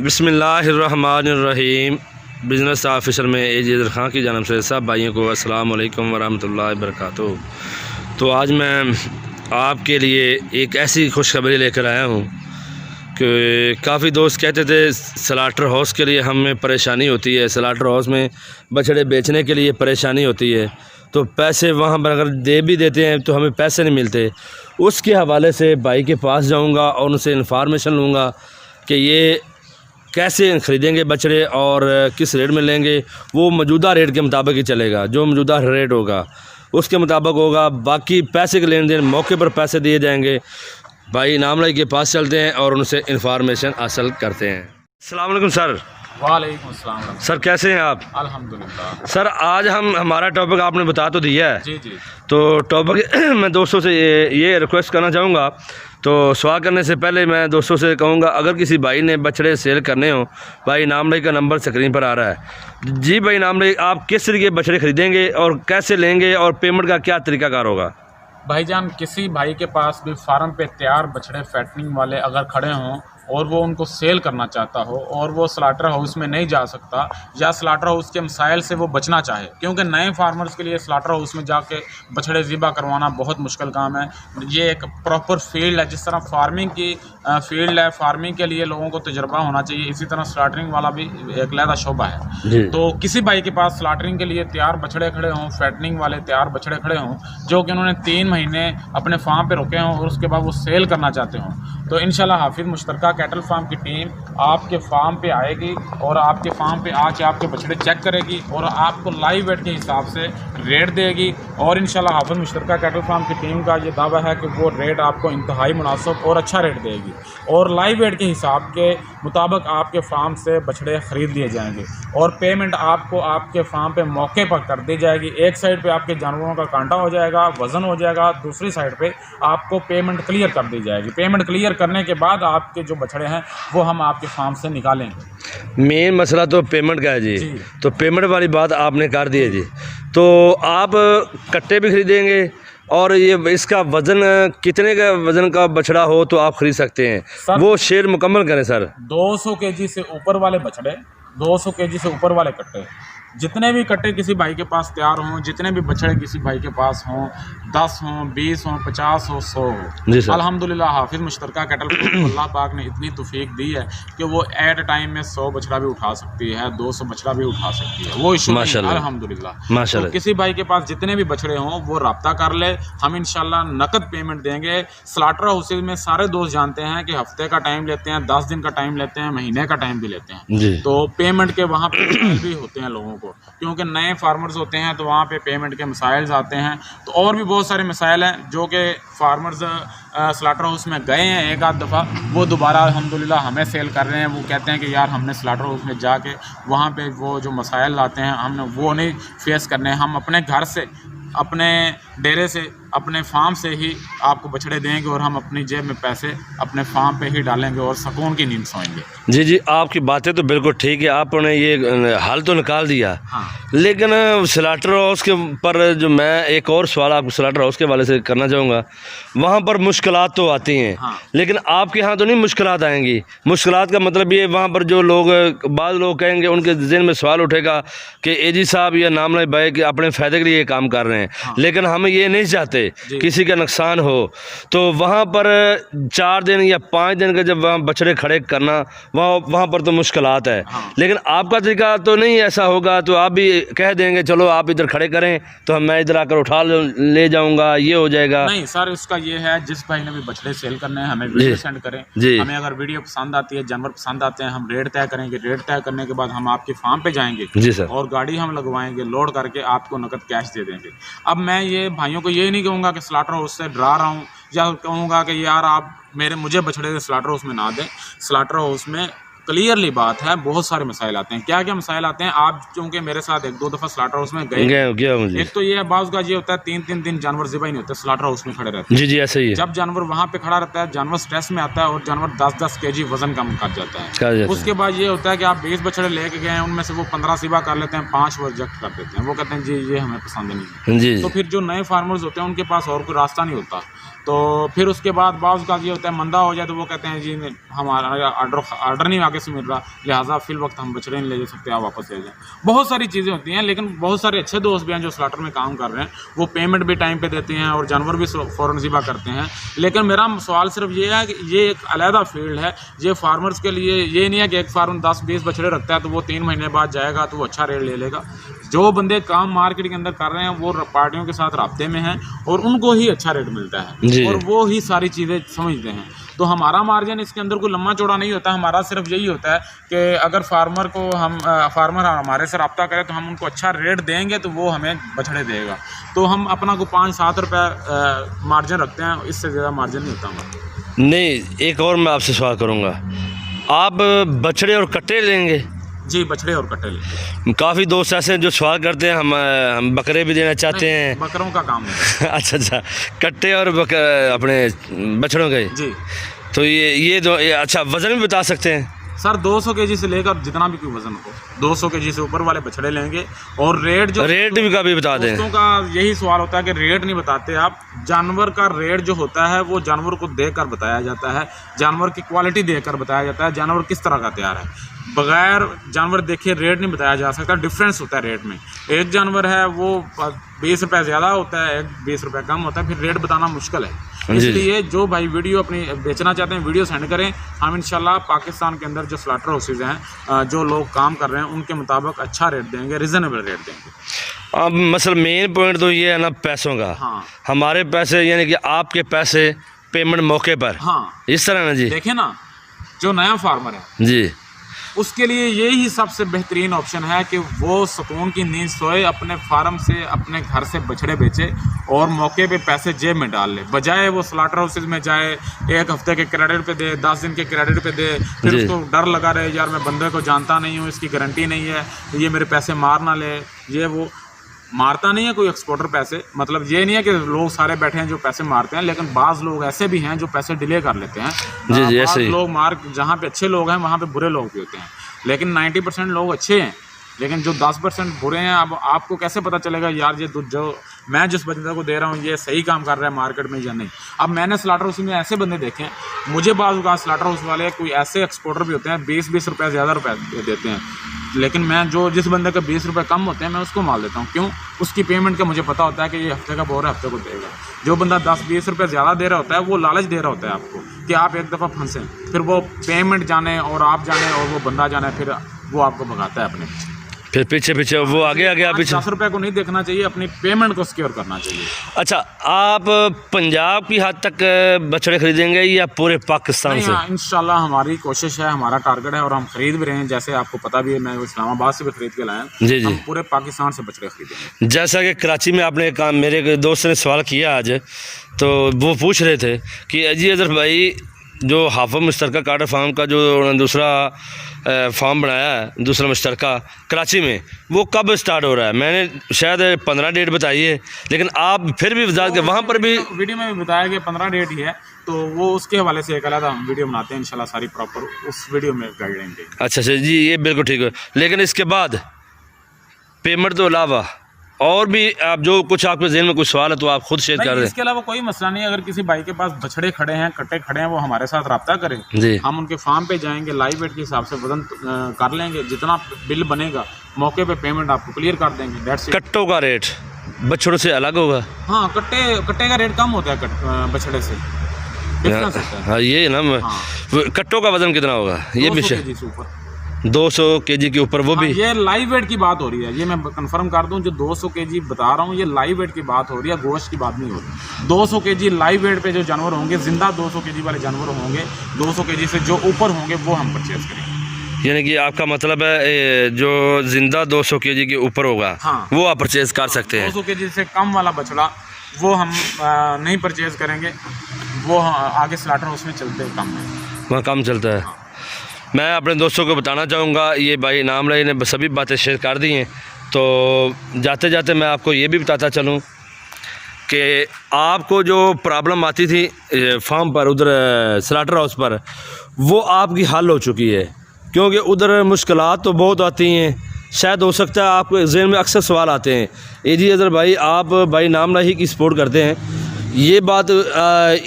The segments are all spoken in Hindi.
बिस्मिल्लाहिर्रहमानिर्रहीम। बिज़नेस ऑफिसर में एजेज़र खां की जानब से सब भाइयों को अस्सलाम वालेकुम वरहमतुल्लाहि वबरकातुहू। तो आज मैं आपके लिए एक ऐसी खुशखबरी लेकर आया हूँ कि काफ़ी दोस्त कहते थे स्लाटर हाउस के लिए हमें परेशानी होती है, स्लाटर हाउस में बछड़े बेचने के लिए परेशानी होती है, तो पैसे वहाँ पर अगर दे भी देते हैं तो हमें पैसे नहीं मिलते। उसके हवाले से भाई के पास जाऊँगा और उनसे इन्फॉर्मेशन लूँगा कि ये कैसे ख़रीदेंगे बछड़े और किस रेट में लेंगे। वो मौजूदा रेट के मुताबिक ही चलेगा, जो मौजूदा रेट होगा उसके मुताबिक होगा। बाकी पैसे के लेन देन मौके पर पैसे दिए जाएंगे। भाई इनाम लाई के पास चलते हैं और उनसे इन्फॉर्मेशन हासिल करते हैं। अस्सलाम वालेकुम सर। वालेकुम अस्सलाम। सर कैसे हैं आप? अल्हम्दुलिल्लाह। सर आज हमारा टॉपिक आपने बता तो दिया है जी जी। तो टॉपिक मैं दोस्तों से ये रिक्वेस्ट करना चाहूँगा। तो सवाल करने से पहले मैं दोस्तों से कहूँगा, अगर किसी भाई ने बछड़े सेल करने हो, भाई इनाम भाई का नंबर स्क्रीन पर आ रहा है। जी भाई इनाम भाई, आप किस तरीके बछड़े ख़रीदेंगे और कैसे लेंगे और पेमेंट का क्या तरीकाकार होगा? भाईजान, किसी भाई के पास भी फार्म पे तैयार बछड़े फैटनिंग वाले अगर खड़े हों और वो उनको सेल करना चाहता हो और वो स्लाटर हाउस में नहीं जा सकता या स्लाटर हाउस के मसाइल से वो बचना चाहे, क्योंकि नए फार्मर्स के लिए स्लाटर हाउस में जाके बछड़े ज़िबा करवाना बहुत मुश्किल काम है। ये एक प्रॉपर फील्ड है, जिस तरह फार्मिंग की फील्ड है, फार्मिंग के लिए लोगों को तजुर्बा होना चाहिए, इसी तरह स्लाटरिंग वाला भी एक अलग शोबा है। तो किसी भाई के पास स्लाटरिंग के लिए तैयार बछड़े खड़े हों, फैटनिंग वाले तैयार बछड़े खड़े हों, जो कि उन्होंने 3 महीने अपने फार्म पे रुके हों और उसके बाद वो सेल करना चाहते हों, तो इंशाल्लाह हाफिज़ मुश्तरका कैटल फार्म की टीम आपके फार्म पे आएगी और आपके फार्म पे आके आपके बछड़े चेक करेगी और आपको लाइव वेट के हिसाब से रेट देगी। और इंशाल्लाह हाफिज़ मुश्तरका कैटल फार्म की टीम का ये दावा है कि वो रेट आपको इंतहाई मुनासिब और अच्छा रेट देगी और लाइव वेट के हिसाब के मुताबिक आपके फार्म से बछड़े ख़रीद लिए जाएंगे और पेमेंट आपको आपके फार्म पे मौके पर कर दी जाएगी। एक साइड पे आपके जानवरों का कांटा हो जाएगा, वज़न हो जाएगा, दूसरी साइड पे आपको पेमेंट क्लियर कर दी जाएगी। पेमेंट क्लियर करने के बाद आपके जो बछड़े हैं वो हम आपके फार्म से निकालेंगे। मेन मसला तो पेमेंट का है जी। तो पेमेंट वाली बात आपने कर दी है जी। तो आप कट्टे भी खरीदेंगे और ये इसका वज़न कितने का वज़न का बछड़ा हो तो आप ख़रीद सकते हैं, वो शेयर मुकम्मल करें सर। 200 केजी से ऊपर वाले बछड़े, 200 केजी से ऊपर वाले कट्टे, जितने भी कट्टे किसी भाई के पास तैयार हों, जितने भी बछड़े किसी भाई के पास हों, 10 हों, 20 हों, 50 हो, 100 हो, अल्हम्दुलिल्लाह हाफिज़ मुश्तरका कैटल को अल्लाह पाक ने इतनी तौफीक दी है कि वो एट अ टाइम में 100 बछड़ा भी उठा सकती है, 200 बछड़ा भी उठा सकती है, वो इशू नहीं है अल्हम्दुलिल्लाह। तो किसी भाई के पास जितने भी बछड़े हों वो रब्ता कर ले, हम इंशाल्लाह नकद पेमेंट देंगे। स्लाटर हाउस में सारे दोस्त जानते हैं कि हफ्ते का टाइम लेते हैं, 10 दिन का टाइम लेते हैं, महीने का टाइम भी लेते हैं। तो पेमेंट के वहाँ पे भी होते हैं लोगों को, क्योंकि नए फार्मर्स होते हैं तो वहाँ पे पेमेंट के मसाइल आते हैं। तो और भी बहुत सारे मसाइल हैं जो कि फार्मर्स स्लाटर हाउस में गए हैं एक आध दफ़ा, वो दोबारा अल्हम्दुलिल्लाह हमें सेल कर रहे हैं। वो कहते हैं कि यार हमने स्लाटर हाउस में जाके वहाँ पे वो जो मसाइल आते हैं हमने वो नहीं फेस करने, हम अपने घर से, अपने डेरे से, अपने फार्म से ही आपको बछड़े देंगे और हम अपनी जेब में पैसे अपने फार्म पे ही डालेंगे और सुकून की नींद सोएंगे। जी जी, आपकी बातें तो बिल्कुल ठीक है, आपने ये हल तो निकाल दिया। हाँ। लेकिन स्लाटर हाउस के पर जो मैं एक और सवाल आपको स्लाटर हाउस के वाले से करना चाहूँगा, वहाँ पर मुश्किलात तो आती हैं। हाँ। लेकिन आपके यहाँ तो नहीं मुश्किलात आएंगी? मुश्किलात का मतलब ये, वहाँ पर जो लोग, बाद लोग कहेंगे, उनके ज़हन में सवाल उठेगा कि एजी साहब या नामलाई भाई कि अपने फ़ायदे के लिए काम कर रहे हैं। हाँ। लेकिन हम ये नहीं चाहते किसी का नुकसान हो, तो वहाँ पर 4 दिन या 5 दिन का जब वहाँ बछड़े खड़े करना, वहाँ पर तो मुश्किलात है। हाँ। लेकिन आपका तरीका तो नहीं ऐसा होगा, तो आप भी कह देंगे चलो आप इधर खड़े करें तो मैं इधर आकर उठा ले जाऊंगा, ये हो जाएगा? नहीं सर, उसका ये है, जिस भाई ने भी बछड़े सेल करने हैं हमें वीडियो सेंड करें जी। हमें अगर वीडियो पसंद आती है, जानवर पसंद आते हैं, हम रेट तय करेंगे। रेट तय करने के बाद हम आपके फार्म पे जाएंगे जी सर, और गाड़ी हम लगवाएंगे, लोड करके आपको नकद कैश दे देंगे। अब मैं ये भाइयों को ये नहीं कहूँगा कि स्लाटर हाउस से डरा रहा हूँ या कहूँगा कि यार आप मुझे बछड़े स्लाटर हाउस में ना दें। स्लाटर हाउस में क्लियरली बात है, बहुत सारे मसाइल आते हैं। क्या क्या मसाइल आते हैं? आप चूँकि मेरे साथ 1-2 दफ़ा स्लाटर हाउस में गए, एक तो ये है बाज़ का ये होता है 3-3 दिन जानवर ज़िबा ही नहीं होता, स्लाटर हाउस में खड़े रहते हैं। जी ऐसे ही है। जब जानवर वहाँ पे खड़ा रहता है, जानवर स्ट्रेस में आता है और जानवर 10-10 केजी वजन कम कर जाता है। उसके बाद ये होता है कि आप 20 बछड़े लेके गए हैं, उनमें से वो 15 ज़िबा कर लेते हैं, 5 वो रिजेक्ट कर देते हैं। वो कहते हैं जी ये हमें पसंद नहीं। तो फिर जो नए फार्मर्स होते हैं उनके पास और कोई रास्ता नहीं होता, तो फिर उसके बाद बाज़ का ये होता है मंदा हो जाए तो वो कहते हैं जी हमारा ऑर्डर नहीं आगे से मिल रहा, लिहाजा फिल वक्त हम बछड़े नहीं ले जा सकते, आप वापस ले जाएँ। बहुत सारी चीज़ें होती हैं, लेकिन बहुत सारे अच्छे दोस्त भी हैं जो स्लाटर में काम कर रहे हैं, वो पेमेंट भी टाइम पे देते हैं और जानवर भी फ़ौरन ज़िबा करते हैं। लेकिन मेरा सवाल सिर्फ ये है कि ये एक अलहदा फील्ड है, ये फार्मर्स के लिए ये नहीं है कि एक फार्म 10-20 बछड़े रखता है तो वो 3 महीने बाद जाएगा तो वो अच्छा रेट ले लेगा। जो बंदे काम मार्केट के अंदर कर रहे हैं वो पार्टियों के साथ राब्ते में हैं और उनको ही अच्छा रेट मिलता है और वो ही सारी चीज़ें समझते हैं। तो हमारा मार्जिन इसके अंदर कोई लंबा चौड़ा नहीं होता, हमारा सिर्फ यही होता है कि अगर फार्मर हमारे से रब्ता करे तो हम उनको अच्छा रेट देंगे तो वो हमें बछड़े देगा। तो हम अपना को 5-7 रुपये मार्जिन रखते हैं, इससे ज़्यादा मार्जिन नहीं होता हमारा। नहीं, एक और मैं आपसे सवाल करूँगा, आप बछड़े और कट्टे लेंगे? जी, बछड़े और कट्टे लेंगे। काफ़ी दोस्त ऐसे हैं जो सवाल करते हैं हम बकरे भी देना चाहते हैं। बकरों का काम है। अच्छा, कट्टे और अपने बछड़ों के जी। तो ये अच्छा, वज़न भी बता सकते हैं सर? 200 केजी से लेकर जितना भी कोई वज़न हो, 200 केजी से ऊपर वाले बछड़े लेंगे। और रेट भी का भी बता दें। दोस्तों का यही सवाल होता है कि रेट नहीं बताते आप। जानवर का रेट जो होता है वो जानवर को देखकर बताया जाता है, जानवर की क्वालिटी देखकर बताया जाता है, जानवर किस तरह का तैयार है। बगैर जानवर देखे रेट नहीं बताया जा सकता। डिफरेंस होता है रेट में, एक जानवर है वो 20 रुपये ज़्यादा होता है, 20 रुपये कम होता है, फिर रेट बताना मुश्किल है। इसलिए जो भाई वीडियो अपनी बेचना चाहते हैं वीडियो सेंड करें, हम इंशाल्लाह पाकिस्तान के अंदर जो स्लाटर हाउसेज हैं, जो लोग काम कर रहे हैं उनके मुताबिक अच्छा रेट देंगे, रिजनेबल रेट देंगे। अब मसल मेन पॉइंट तो ये है ना पैसों का। हाँ, हमारे पैसे यानी कि आपके पैसे पेमेंट मौके पर। हाँ, इस तरह ना जी। देखें ना, जो नया फार्मर है जी, उसके लिए यही सबसे बेहतरीन ऑप्शन है कि वो सुकून की नींद सोए, अपने फार्म से अपने घर से बछड़े बेचे और मौके पे पैसे जेब में डाल ले, बजाय वो स्लाटर हाउसेज में जाए, 1 हफ्ते के क्रेडिट पे दे, 10 दिन के क्रेडिट पे दे, फिर उसको डर लगा रहे यार मैं बंदे को जानता नहीं हूँ, इसकी गारंटी नहीं है, ये मेरे पैसे मार ना ले। ये वो मारता नहीं है कोई एक्सपोर्टर पैसे, मतलब ये नहीं है कि लोग सारे बैठे हैं जो पैसे मारते हैं, लेकिन बाज़ लोग ऐसे भी हैं जो पैसे डिले कर लेते हैं। जी, ऐसे लोग जहाँ पे अच्छे लोग हैं वहाँ पे बुरे लोग भी होते हैं, लेकिन 90% लोग अच्छे हैं, लेकिन जो 10% बुरे हैं। अब आपको कैसे पता चलेगा यार ये जो मैं जिस बंदे को दे रहा हूँ ये सही काम कर रहा है मार्केट में या नहीं। अब मैंने स्लाटर हाउस में ऐसे बंदे देखे हैं, मुझे बाज़ स्लाटर हाउस वाले कोई ऐसे एक्सपोर्टर भी होते हैं 20-20 रुपये ज़्यादा रुपये देते हैं, लेकिन मैं जिस बंदे के 20 रुपये कम होते हैं मैं उसको माल देता हूँ। क्यों? उसकी पेमेंट का मुझे पता होता है कि ये हफ्ते का बोर है, हफ्ते को देगा। जो बंदा 10-20 रुपये ज़्यादा दे रहा होता है वो लालच दे रहा होता है आपको कि आप एक दफ़ा फंसें, फिर वो पेमेंट जाने और आप जाने और वो बंदा जाने, फिर वो आपको भगाता है अपने, फिर पीछे वो आगे आप पीछे। 10 रुपये को नहीं देखना चाहिए, अपनी पेमेंट को सिक्योर करना चाहिए। अच्छा, आप पंजाब की हद तक बछड़े खरीदेंगे या पूरे पाकिस्तान से? इंशाल्लाह हमारी कोशिश है, हमारा टारगेट है और हम खरीद भी रहे हैं। जैसे आपको पता भी है मैं इस्लामाबाद से भी खरीद के लाया हूँ। जी, हम पूरे पाकिस्तान से बछड़े खरीदेंगे। जैसा कि कराची में आपने काम, मेरे दोस्त ने सवाल किया आज, तो वो पूछ रहे थे कि जी अजहर भाई जो हाफिज मुश्तरका कार्टर फार्म का जो दूसरा फार्म बनाया है, दूसरा मुश्तरका कराची में, वो कब स्टार्ट हो रहा है? मैंने शायद 15 डेट बताई है, लेकिन आप फिर भी बता के वहाँ पर भी वीडियो में भी बताया कि 15 डेट ही है, तो वो उसके हवाले से एक अलग हम वीडियो बनाते हैं इंशाल्लाह, सारी प्रॉपर उस वीडियो में गाइडलाइन देंगे। अच्छा जी, ये बिल्कुल ठीक है। लेकिन इसके बाद पेमेंट तो अलावा और भी आप जो कुछ आपके ज़हन में कुछ सवाल है तो आप खुद शेयर कर रहे हैं। इसके अलावा कोई मसला नहीं है। अगर किसी भाई के पास बछड़े खड़े हैं, कट्टे खड़े हैं, वो हमारे साथ रब्ता करें जी। हम उनके फार्म पे जाएंगे, लाइव वेट के हिसाब से वजन कर लेंगे, जितना बिल बनेगा मौके पे पेमेंट आपको क्लियर कर देंगे। That's it. कट्टों का रेट बछड़ों से अलग होगा? हाँ, कट्टे का रेट कम होता है बछड़े से। हाँ, ये ना कट्टों का वजन कितना होगा? ये भी 200 केजी के ऊपर, वो भी ये लाइव वेट की बात हो रही है। ये मैं कंफर्म कर दूं, जो 200 केजी बता रहा हूँ ये लाइव वेट की बात हो रही है, गोश्त की बात नहीं हो रही। 200 केजी लाइव वेट पे जो जानवर होंगे, जिंदा 200 केजी वाले जानवर होंगे, 200 केजी से जो ऊपर होंगे वो हम परचेज करेंगे। यानी कि आपका मतलब है जो जिंदा 200 केजी के ऊपर होगा, हाँ, वो आप परचेज कर सकते हैं। 200 केजी से कम वाला बछड़ा वो हम नहीं परचेज करेंगे, वो आगे स्लाटर हाउस में चलते हैं, कम है, वहाँ कम चलता है। मैं अपने दोस्तों को बताना चाहूँगा, ये भाई इनाम रही ने सभी बातें शेयर कर दी हैं, तो जाते जाते मैं आपको ये भी बताता चलूँ कि आपको जो प्रॉब्लम आती थी फार्म पर, उधर स्लाटर हाउस पर, वो आपकी हल हो चुकी है। क्योंकि उधर मुश्किलात तो बहुत आती हैं, शायद हो सकता है आपको ज़हन में अक्सर सवाल आते हैं, ए जी अजहर भाई आप भाई नाम राही की सपोर्ट करते हैं, ये बात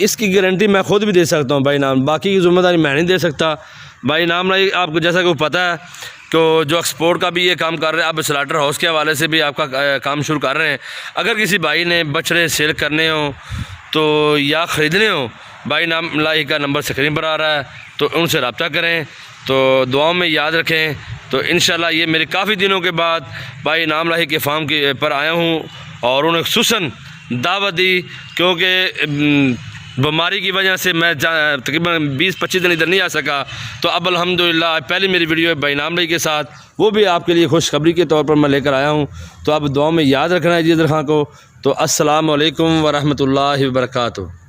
इसकी गारंटी मैं ख़ुद भी दे सकता हूँ भाई नाम, बाकी की ज़िम्मेदारी मैं नहीं दे सकता, भाई नाम नहीं, आपको जैसा कि पता है तो जो एक्सपोर्ट का भी ये काम कर रहे हैं, अब स्लाटर हाउस के हवाले से भी आपका काम शुरू कर रहे हैं। अगर किसी भाई ने बछड़े सेल करने हो तो या ख़रीदने हो, भाई नाम लाई का नंबर स्क्रीन पर आ रहा है, तो उनसे रब्ता करें। तो दुआओं में याद रखें। तो इंशाल्लाह ये मेरे काफ़ी दिनों के बाद भाई नाम लाही के फार्म के पर आया हूँ और उन्हें खुसूसन दावत दी, क्योंकि बीमारी की वजह से मैं तकरीबन 20-25 दिन इधर नहीं आ सका। तो अब अल्हम्दुलिल्लाह पहली मेरी वीडियो है भाई नाम लाही के साथ, वो भी आपके लिए खुशखबरी के तौर पर मैं लेकर आया हूँ। तो अब दुआ में याद रखना है जी खां को। तो अस्सलाम वालेकुम व रहमतुल्लाहि व बरकातुहू।